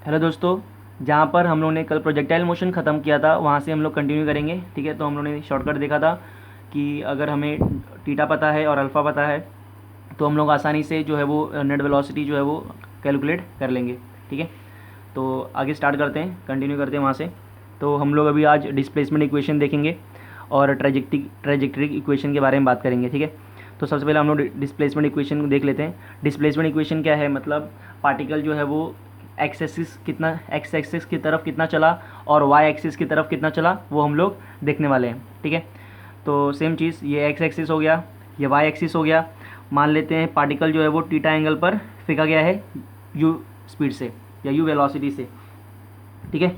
Hello दोस्तों, जहाँ पर हम लोगों ने कल प्रोजेक्टाइल मोशन ख़त्म किया था वहाँ से हम लोग कंटिन्यू करेंगे। ठीक है, तो हम लोगों ने शॉर्टकट देखा था कि अगर हमें टीटा पता है और अल्फ़ा पता है तो हम लोग आसानी से जो है वो नेट वेलोसिटी जो है वो कैलकुलेट कर लेंगे। ठीक है, तो आगे स्टार्ट करते हैं, कंटिन्यू करते हैं वहाँ से। तो हम लोग अभी आज डिस्प्लेसमेंट इक्वेशन देखेंगे और ट्रेजेक्ट्री इक्वेशन के बारे में बात करेंगे। ठीक है, तो सबसे पहले हम लोग डिस्प्लेसमेंट इक्वेशन देख लेते हैं। डिस्प्लेसमेंट इक्वेशन क्या है, मतलब पार्टिकल जो है वो एक्स एक्सिस की तरफ कितना चला और वाई एक्सिस की तरफ कितना चला वो हम लोग देखने वाले हैं। ठीक है, तो सेम चीज़, ये एक्स एक्सिस हो गया, ये वाई एक्सिस हो गया। मान लेते हैं पार्टिकल जो है वो थीटा एंगल पर फेंका गया है यू स्पीड से या यू वेलोसिटी से। ठीक है,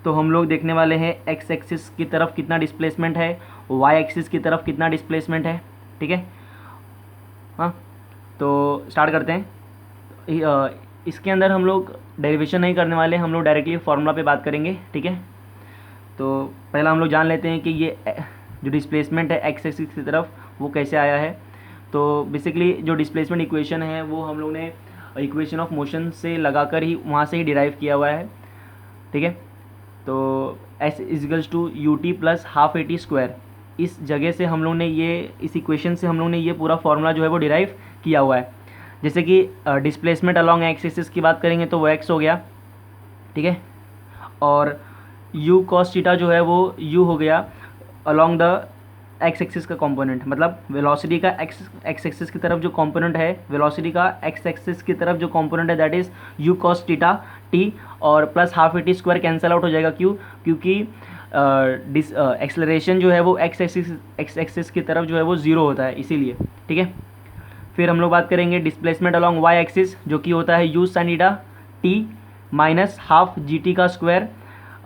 तो हम लोग देखने वाले हैं एक्स एक्सिस की तरफ कितना डिस्प्लेसमेंट है, वाई एक्सिस की तरफ कितना डिस्प्लेसमेंट है। ठीक है, हाँ, तो स्टार्ट करते हैं। इसके अंदर हम लोग डेरिवेशन नहीं करने वाले, हम लोग डायरेक्टली फार्मूला पे बात करेंगे। ठीक है, तो पहला हम लोग जान लेते हैं कि ये जो डिस्प्लेसमेंट है एक्स एक्सिस की तरफ वो कैसे आया है। तो बेसिकली जो डिस्प्लेसमेंट इक्वेशन है वो हम लोग ने इक्वेशन ऑफ मोशन से लगाकर ही वहाँ से ही डिराइव किया हुआ है। ठीक है, तो S equals to U T plus half a T square, इस जगह से हम लोग ने इस इक्वेशन से हम लोग ने ये पूरा फार्मूला जो है वो डिराइव किया हुआ है। जैसे कि डिस्प्लेसमेंट अलॉन्ग एक्स एक्सिस की बात करेंगे तो वो एक्स हो गया। ठीक है, और यू कॉस थीटा जो है वो यू हो गया अलॉन्ग द एक्स एक्सिस का कंपोनेंट, मतलब वेलोसिटी का एक्स एक्सिस की तरफ जो कंपोनेंट है, वेलोसिटी का एक्स एक्सिस की तरफ जो कंपोनेंट है that is u cos theta t, और plus half a T square cancel out हो जाएगा। क्यों? क्योंकि एक्सलरेशन जो है वो एक्स एक्सिस की तरफ जो है वो ज़ीरो होता है, इसीलिए। ठीक है, फिर हम लोग बात करेंगे डिस्प्लेसमेंट अलॉन्ग वाई एक्सिस जो कि होता है you sine theta T minus half G T का स्क्वायर।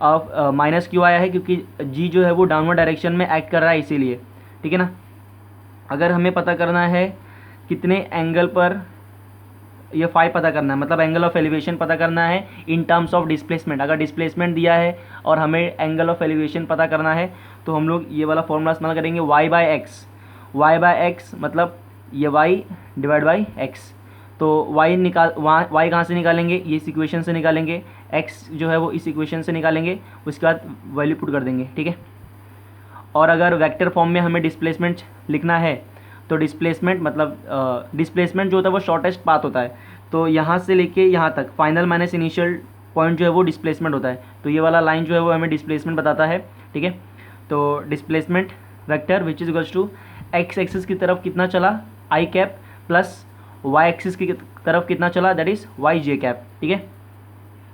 ऑफ माइनस क्यों आया है? क्योंकि जी जो है वो डाउनवर्ड डायरेक्शन में एक्ट कर रहा है, इसीलिए। ठीक है ना, अगर हमें पता करना है कितने एंगल पर ये फाई पता करना है, मतलब एंगल ऑफ एलिवेशन पता करना है इन टर्म्स ऑफ डिस्प्लेसमेंट। अगर डिस्प्लेसमेंट दिया है और हमें एंगल ऑफ एलिवेशन पता करना है तो हम लोग ये वाला फॉर्मूला इस्तेमाल करेंगे, वाई बाय एक्स मतलब ये y डिवाइड बाई एक्स। तो y कहाँ से निकालेंगे? ये इस इक्वेशन से निकालेंगे। x जो है वो इस इक्वेशन से निकालेंगे, उसके बाद वैल्यू पुट कर देंगे। ठीक है, और अगर वेक्टर फॉर्म में हमें डिस्प्लेसमेंट लिखना है तो डिस्प्लेसमेंट मतलब डिस्प्लेसमेंट जो होता है वो शॉर्टेस्ट पाथ होता है। तो यहाँ से लेके यहाँ तक फाइनल माइनस इनिशियल पॉइंट जो है वो डिस्प्लेसमेंट होता है। तो ये वाला लाइन जो है वो हमें डिस्प्लेसमेंट बताता है। ठीक है, तो displacement vector which is equals to X axis की तरफ कितना चला I cap plus Y axis की तरफ कितना चला that is Y J cap. ठीक है,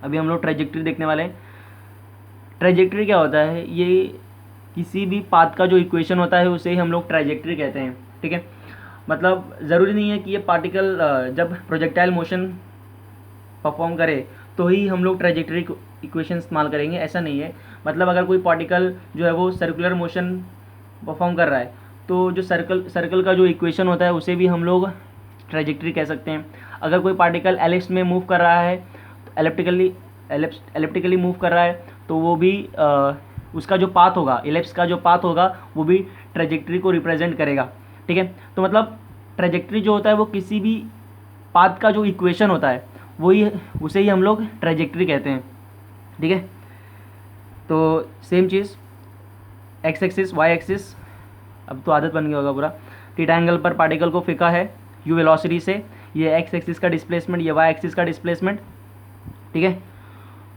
अभी हम लोग ट्रेजेक्ट्री देखने वाले हैं। ट्रेजेक्ट्री क्या होता है? ये किसी भी पाथ का जो इक्वेशन होता है उसे ही हम लोग ट्रेजेक्ट्री कहते हैं। ठीक है, मतलब ज़रूरी नहीं है कि ये पार्टिकल जब प्रोजेक्टाइल मोशन परफॉर्म करे तो ही हम लोग ट्रेजेक्ट्री इक्वेशन इस्तेमाल करेंगे, ऐसा नहीं है। मतलब अगर कोई पार्टिकल जो है वो सर्कुलर मोशन परफॉर्म कर रहा है तो जो सर्कल का जो इक्वेशन होता है उसे भी हम लोग ट्रेजेक्ट्री कह सकते हैं। अगर कोई पार्टिकल एलिप्स में मूव कर रहा है, एलिप्टिकली मूव कर रहा है तो वो भी उसका जो पाथ होगा, एलिप्स का जो पाथ होगा वो भी ट्रेजेक्ट्री को रिप्रेजेंट करेगा। ठीक है, तो मतलब ट्रेजेक्ट्री जो होता है वो किसी भी पाथ का जो इक्वेशन होता है वही उसे ही हम लोग ट्रेजेक्ट्री कहते हैं। ठीक है, तो सेम चीज़ एक्स एक्सिस वाई एक्सिस, अब तो आदत बन गया होगा पूरा। थीटा एंगल पर पार्टिकल को फेंका है यू वेलोसिटी से, ये एक्स एक्सिस का डिस्प्लेसमेंट, ये वाई एक्सिस का डिस्प्लेसमेंट। ठीक है,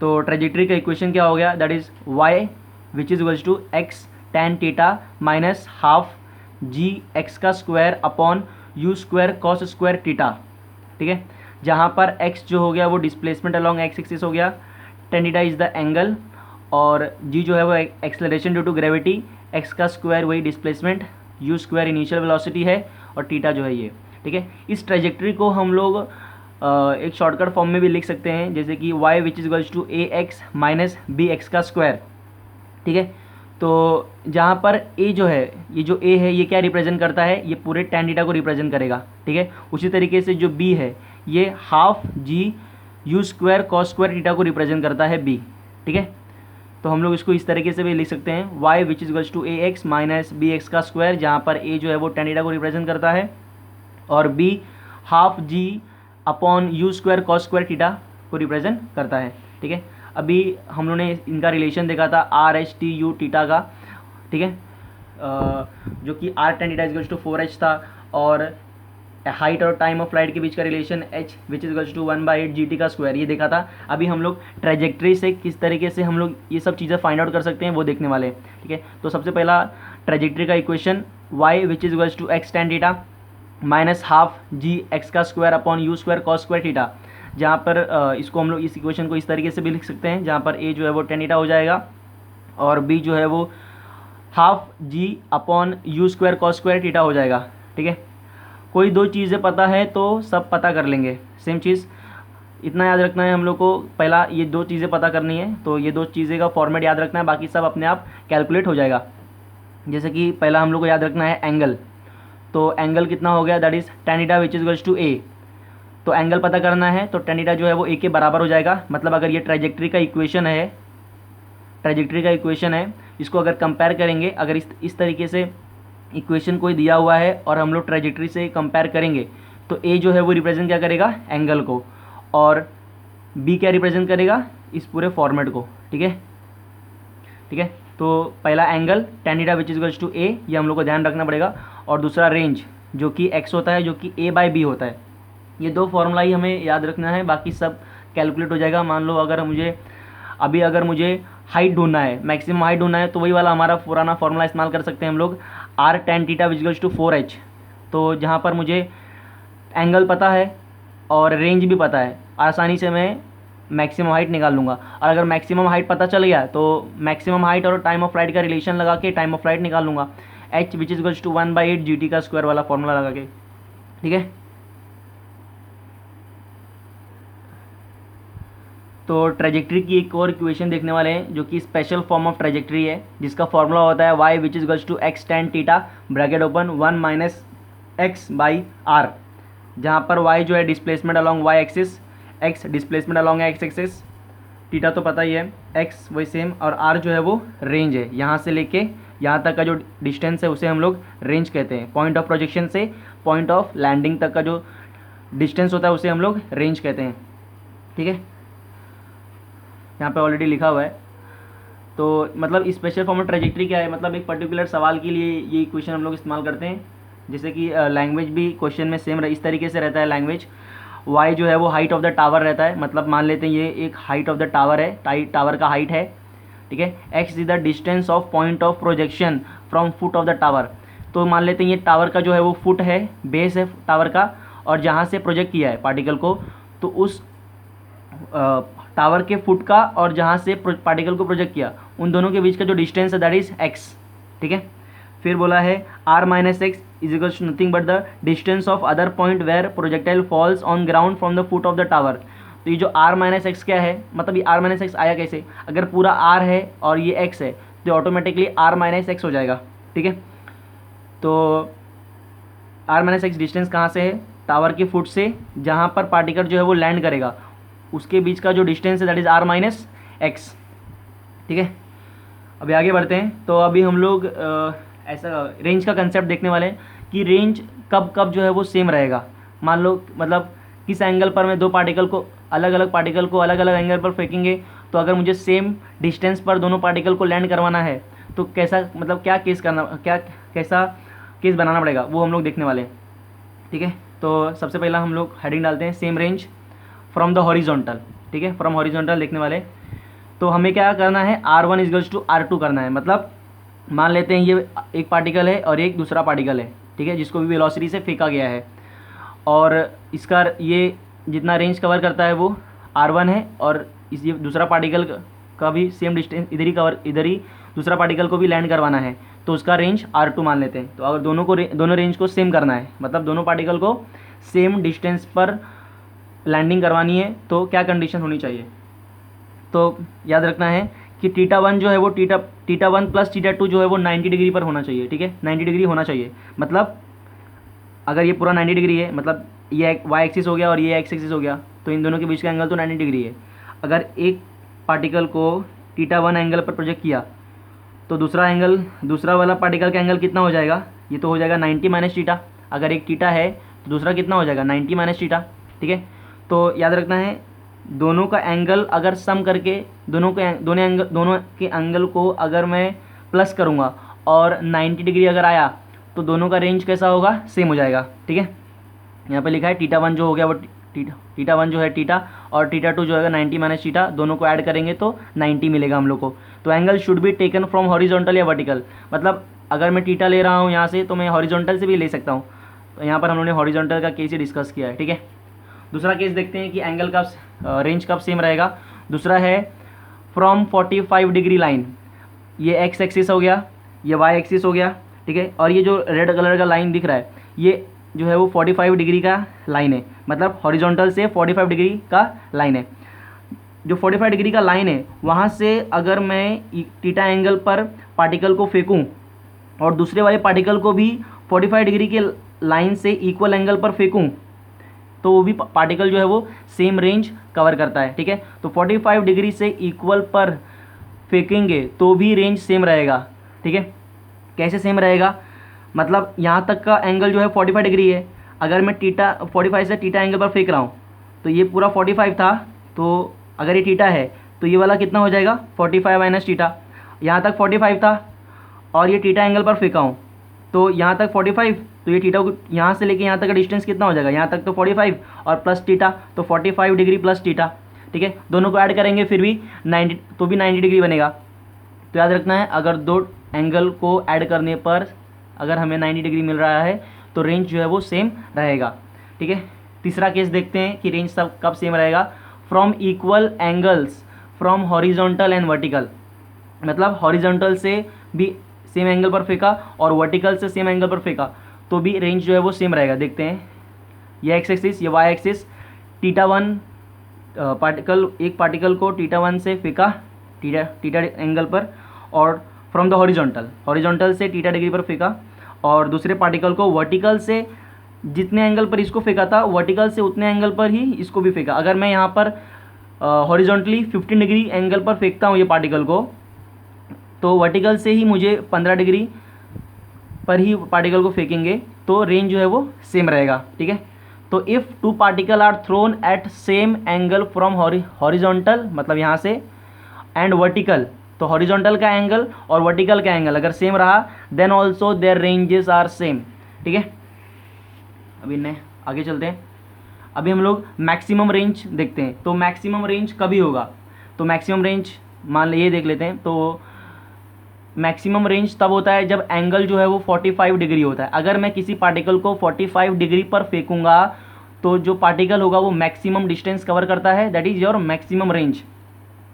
तो ट्रेजेक्ट्री का इक्वेशन क्या हो गया? That is y which is equals to x tan theta minus half g x का square upon you square cos square theta. ठीक है, जहाँ पर एक्स जो हो गया वो डिस्प्लेसमेंट अलॉन्ग एक्स एक्सिस हो गया, tan theta is the angle, और जी जो है वो acceleration due to gravity, X का स्क्वायर वही displacement, U square initial velocity है, और थीटा जो है ये। ठीक है, इस ट्रेजेक्ट्री को हम लोग एक शॉर्टकट फॉर्म में भी लिख सकते हैं, जैसे कि y which is equals to A X minus B X का स्क्वायर। ठीक है, तो जहाँ पर a जो है, ये जो a है ये क्या रिप्रेजेंट करता है? ये पूरे tan थीटा को रिप्रेजेंट करेगा। ठीक है, उसी तरीके से जो b है ये half G U square cos square theta को रिप्रेजेंट करता है b। ठीक है, तो हम लोग इसको इस तरीके से भी लिख सकते हैं, y which is equals to A X minus B X का स्क्वायर, जहाँ पर a जो है वो tan थीटा को रिप्रेजेंट करता है, और b half G upon you square cos square theta को रिप्रेजेंट करता है। ठीक है, अभी हम लोगों ने इनका रिलेशन देखा था R H T U theta का। ठीक है, जो कि R tan theta equals to 4h था, और हाइट और टाइम ऑफ फ्लाइट के बीच का relation h which equals to 1/8 GT का स्क्वायर, ये देखा था। अभी हम लोग ट्रेजेक्ट्री से किस तरीके से हम लोग ये सब चीज़ें फाइंड आउट कर सकते हैं वो देखने वाले हैं। ठीक है, तो सबसे पहला ट्रेजेक्ट्री का equation y which equals to x tan theta minus half g x का square upon you square cos square theta, जहाँ पर इसको हम लोग इस इक्वेशन को इस तरीके से भी लिख सकते हैं, जहाँ पर a जो है वो tan थीटा हो जाएगा और b जो है वो half G upon you square cos square theta हो जाएगा। ठीक है, कोई दो चीज़ें पता है तो सब पता कर लेंगे। सेम चीज़ इतना याद रखना है हम लोग को, पहला ये दो चीज़ें पता करनी है, तो ये दो चीज़ें का फॉर्मेट याद रखना है, बाकी सब अपने आप कैलकुलेट हो जाएगा। जैसे कि पहला हम लोग को याद रखना है एंगल, तो एंगल कितना हो गया, that is tan theta which is to a। तो एंगल पता करना है तो tan थीटा जो है वो a के बराबर हो जाएगा। मतलब अगर ये ट्रेजेक्ट्री का इक्वेशन है, इसको अगर कंपेयर करेंगे, अगर इस तरीके से इक्वेशन कोई दिया हुआ है और हम लोग ट्रेजेक्ट्री से कंपेयर करेंगे, तो a जो है वो रिप्रेजेंट क्या करेगा, एंगल को, और b क्या रिप्रेजेंट करेगा, इस पूरे फॉर्मेट को। ठीक है, तो पहला angle tan theta which is to a, ये हम लोग को ध्यान रखना पड़ेगा, और दूसरा रेंज जो कि x होता है, जो कि a/b होता है। ये दो फॉर्मूला ही हमें याद रखना है, बाकी सब कैलकुलेट हो जाएगा। मान लो अगर मुझे हाइट ढूंढना है, मैक्सिमम हाइट ढूंढना है, तो वही वाला हमारा पुराना फॉर्मूला इस्तेमाल कर सकते हैं हम लोग, r tan theta which is to 4h। तो जहाँ पर मुझे एंगल पता है और रेंज भी पता है, आसानी से मैं मैक्सिमम हाइट निकाल लूँगा। और अगर मैक्सिमम हाइट पता चल गया तो मैक्सिमम हाइट और टाइम ऑफ फ्लाइट का रिलेशन लगा के टाइम ऑफ फ्लाइट निकाल लूँगा, h which is to 1/8 GT का स्क्वायर वाला फॉर्मूला लगा के। ठीक है, तो ट्रेजेक्ट्री की एक और इक्वेशन देखने वाले हैं, जो कि स्पेशल फॉर्म ऑफ ट्रेजेक्ट्री है, जिसका फॉर्मूला होता है y which is to x tan theta bracket open 1 minus x/r, जहाँ पर y जो है displacement along y axis, x displacement along x axis, theta तो पता ही है, x वही सेम, और r जो है वो रेंज है, यहाँ से लेके यहाँ तक का जो डिस्टेंस है उसे हम लोग रेंज कहते हैं। पॉइंट ऑफ प्रोजेक्शन से पॉइंट ऑफ लैंडिंग तक का जो डिस्टेंस होता है उसे हम लोग रेंज कहते हैं। ठीक है, यहाँ पे ऑलरेडी लिखा हुआ है। तो मतलब स्पेशल फॉर्म ऑफ ट्रेजेक्ट्री क्या है, मतलब एक पर्टिकुलर सवाल के लिए ये इक्वेशन हम लोग इस्तेमाल करते हैं। जैसे कि लैंग्वेज भी क्वेश्चन में सेम इस तरीके से रहता है। लैंग्वेज y जो है वो हाइट ऑफ द टावर रहता है, मतलब मान लेते हैं ये एक हाइट ऑफ द टावर है, टावर का हाइट है। ठीक है, x is the distance of point of projection from foot of the tower. तो मान लेते हैं ये टावर का जो है वो फुट है, बेस है टावर का, और जहाँ से प्रोजेक्ट किया है पार्टिकल को, तो उस टावर के फुट का और जहाँ से पार्टिकल को प्रोजेक्ट किया, उन दोनों के बीच का जो डिस्टेंस है दैट इज x। ठीक है, फिर बोला है r minus x is equals to nothing but the distance of other point where projectile falls on ground from the foot of the tower. तो ये जो r माइनस एक्स क्या है, मतलब ये r माइनस एक्स आया कैसे, अगर पूरा r है और ये x है तो ऑटोमेटिकली r माइनस एक्स हो जाएगा। ठीक है, तो r माइनस एक्स डिस्टेंस कहाँ से है, टावर के फुट से जहाँ पर पार्टिकल जो है वो लैंड करेगा उसके बीच का जो डिस्टेंस है that is r minus x. ठीक है, अभी आगे बढ़ते हैं। तो अभी हम लोग ऐसा रेंज का कंसेप्ट देखने वाले हैं कि रेंज कब कब जो है वो सेम रहेगा। मान लो मतलब किस एंगल पर मैं दो पार्टिकल को अलग अलग एंगल पर फेंकेंगे, तो अगर मुझे सेम डिस्टेंस पर दोनों पार्टिकल को लैंड करवाना है तो कैसा मतलब कैसा केस बनाना पड़ेगा वो हम लोग देखने वाले हैं। ठीक है, तो सबसे पहला हम लोग हेडिंग डालते हैं same range from the horizontal. ठीक है, फ्रॉम हॉरिजॉन्टल देखने वाले। तो हमें क्या करना है, r1 इजगल्स टू r2 करना है। मतलब मान लेते हैं ये एक पार्टिकल है और एक दूसरा पार्टिकल है, ठीक है, जिसको भी वेलोसिटी से फेंका गया है, और इसका ये जितना रेंज कवर करता है वो r1 है, और इस ये दूसरा पार्टिकल का भी सेम डिस्टेंस इधर ही दूसरा पार्टिकल को भी लैंड करवाना है, तो उसका रेंज r2 मान लेते हैं। तो अगर दोनों रेंज को सेम करना है, मतलब दोनों पार्टिकल को सेम डिस्टेंस पर लैंडिंग करवानी है, तो क्या कंडीशन होनी चाहिए। तो याद रखना है कि θ1 जो है वो θ1 प्लस θ2 जो है वो 90 डिग्री पर होना चाहिए। ठीक है, 90 डिग्री होना चाहिए। मतलब अगर ये पूरा 90 डिग्री है, मतलब ये y एक्सिस हो गया और ये x एक्सिस हो गया, तो इन दोनों के बीच का एंगल तो 90 डिग्री है। अगर एक पार्टिकल को θ1 एंगल पर प्रोजेक्ट किया तो दूसरा वाला पार्टिकल का एंगल कितना हो जाएगा, ये तो हो जाएगा 90 माइनस थीटा। अगर एक थीटा है तो दूसरा कितना हो जाएगा 90 माइनस थीटा। ठीक है, तो याद रखना है दोनों का एंगल अगर सम करके दोनों के एंगल को अगर मैं प्लस करूँगा और 90 डिग्री अगर आया तो दोनों का रेंज कैसा होगा, सेम हो जाएगा। ठीक है, यहाँ पे लिखा है थीटा 1 जो हो गया वो थीटा 1 जो है थीटा, और थीटा 2 जो है 90 माइनस थीटा, दोनों को ऐड करेंगे तो 90 मिलेगा हम लोग को। तो angle should be taken from horizontal या वर्टिकल, मतलब अगर मैं थीटा ले रहा हूँ यहाँ से तो मैं हॉरिजॉन्टल से भी ले सकता हूँ। तो यहाँ पर हम लोगों ने हॉरिजॉन्टल का केस ही डिस्कस किया है। ठीक है, दूसरा केस देखते हैं कि एंगल का रेंज कब सेम रहेगा। दूसरा है फ्रॉम 45 डिग्री लाइन, ये एक्स एक्सिस हो गया, ये वाई एक्सिस हो गया। ठीक है, और ये जो रेड कलर का लाइन दिख रहा है ये जो है वो 45 डिग्री का लाइन है, मतलब हॉरिजॉन्टल से 45 डिग्री का लाइन है। जो 45 डिग्री का लाइन है वहाँ से अगर मैं थीटा एंगल पर पार्टिकल को फेंकूँ और दूसरे वाले पार्टिकल को भी 45 डिग्री के लाइन से इक्वल एंगल पर फेंकूँ तो वो भी पार्टिकल जो है वो सेम रेंज कवर करता है। ठीक है, तो 45 डिग्री से इक्वल पर फेंकेंगे तो भी रेंज सेम रहेगा। ठीक है, कैसे सेम रहेगा, मतलब यहाँ तक का एंगल जो है 45 डिग्री है, अगर मैं थीटा 45 से थीटा एंगल पर फेंक रहा हूँ तो ये पूरा 45 था, तो अगर ये थीटा है तो ये वाला कितना हो जाएगा 45 माइनस थीटा। यहाँ तक 45 था और ये थीटा एंगल पर फेंका हूँ तो यहाँ तक 45, तो ये थीटा को यहाँ से लेके यहाँ तक का डिस्टेंस कितना हो जाएगा, यहाँ तक तो 45 और प्लस थीटा, तो 45 डिग्री प्लस थीटा। ठीक है, दोनों को ऐड करेंगे फिर भी 90, तो भी 90 डिग्री बनेगा। तो याद रखना है अगर दो एंगल को ऐड करने पर अगर हमें 90 डिग्री मिल रहा है तो रेंज जो है वो सेम रहेगा। ठीक है, तीसरा केस देखते हैं कि रेंज सब कब सेम रहेगा। From equal angles from horizontal and vertical, मतलब हॉरिजॉन्टल से भी सेम एंगल पर फेंका और वर्टिकल से सेम एंगल पर फेंका तो भी रेंज जो है वो सेम रहेगा। देखते हैं, ये एक्स एक्सिस ये वाई एक्सिस, थीटा 1 एक पार्टिकल को थीटा 1 से फेंका थीटा एंगल पर और फ्रॉम द हॉरिजॉन्टल से थीटा डिग्री पर फेंका, और दूसरे पार्टिकल को वर्टिकल से जितने एंगल पर इसको फेंका था वर्टिकल से उतने एंगल पर ही इसको भी फेंका। अगर मैं यहाँ पर हॉरिजॉन्टली 15 डिग्री एंगल पर फेंकता हूँ ये पार्टिकल को तो वर्टिकल से ही मुझे 15 डिग्री पर ही पार्टिकल को फेंकेंगे तो रेंज जो है वो सेम रहेगा। ठीक है, तो if two particle are thrown at same angle from horizontal, मतलब यहाँ से, एंड वर्टिकल, तो हॉरिजॉन्टल का एंगल और वर्टिकल का एंगल अगर सेम रहा then also their ranges are same. ठीक है, अभी ने आगे चलते हैं। अभी हम लोग मैक्सिमम रेंज देखते हैं। तो मैक्सिमम रेंज कभी होगा, तो मैक्सिमम रेंज मान लीजिए देख लेते हैं। तो मैक्सिमम रेंज तब होता है जब एंगल जो है वो 45 डिग्री होता है। अगर मैं किसी पार्टिकल को 45 डिग्री पर फेंकूंगा तो जो पार्टिकल होगा वो मैक्सिमम डिस्टेंस कवर करता है, that is your maximum range.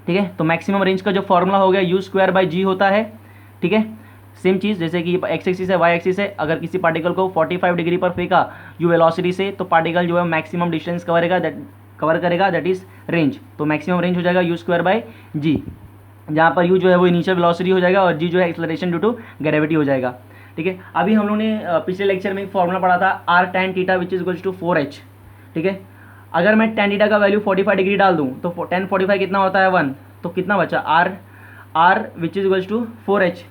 ठीक है, तो मैक्सिमम रेंज का जो फॉर्मूला हो गया u²/g होता है। ठीक है, सेम चीज़ जैसे कि एक्स एक्सिस है वाई एक्सिस है, अगर किसी पार्टिकल को 45 डिग्री पर फेंका u वेलोसिटी से तो पार्टिकल जो है मैक्सिमम डिस्टेंस कवर करेगा दैट इज़ रेंज। तो मैक्सिमम रेंज हो जाएगा u²/g, जहाँ पर u जो है वो इनिशियल वेलोसिटी हो जाएगा और g जो है एक्सेलरेशन ड्यू टू ग्रेविटी हो जाएगा। ठीक है, अभी हम लोगों ने पिछले लेक्चर में एक फॉर्मूला पढ़ा था r tan theta which is equals to 4h। ठीक है, अगर मैं tan थीटा का वैल्यू 45 डिग्री डाल दूँ तो tan 45 कितना होता है 1, तो कितना बचा r which is equals to 4h।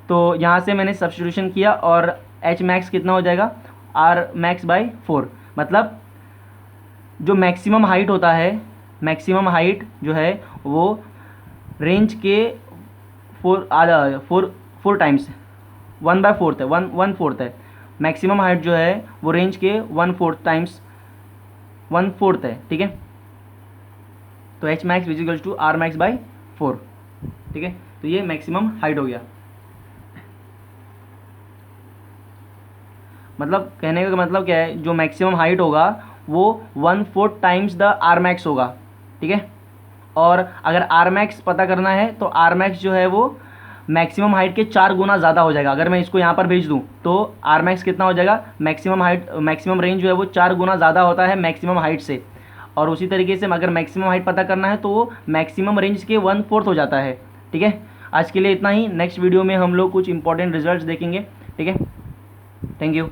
तो यहाँ से मैंने सब्स्टिट्यूशन किया और h मैक्स कितना हो जाएगा r max/4, मतलब जो मैक्सिमम हाइट होता है, मैक्सिमम हाइट जो है वो रेंज के 4 टाइम्स 1/4 है, 1/4 है। मैक्सिमम हाइट जो है वो रेंज के 1/4 टाइम्स 1/4 है। ठीक है, तो h max which equals to r max/4। ठीक है, तो ये मैक्सिमम हाइट हो गया। मतलब कहने का मतलब क्या है, जो मैक्सिमम हाइट होगा वो 1/4 टाइम्स द r max होगा। ठीक है, और अगर r max पता करना है तो r max जो है वो मैक्सिमम हाइट के 4 गुना ज़्यादा हो जाएगा। अगर मैं इसको यहाँ पर भेज दूँ तो r max कितना हो जाएगा, मैक्सिमम रेंज जो है वो 4 गुना ज़्यादा होता है मैक्सिमम हाइट से। और उसी तरीके से अगर मैक्सिमम हाइट पता करना है तो वो मैक्सिमम रेंज के 1/4 हो जाता है। ठीक है, आज के लिए इतना ही। नेक्स्ट वीडियो में हम लोग कुछ इंपॉर्टेंट रिजल्ट्स देखेंगे। ठीक है, थैंक यू।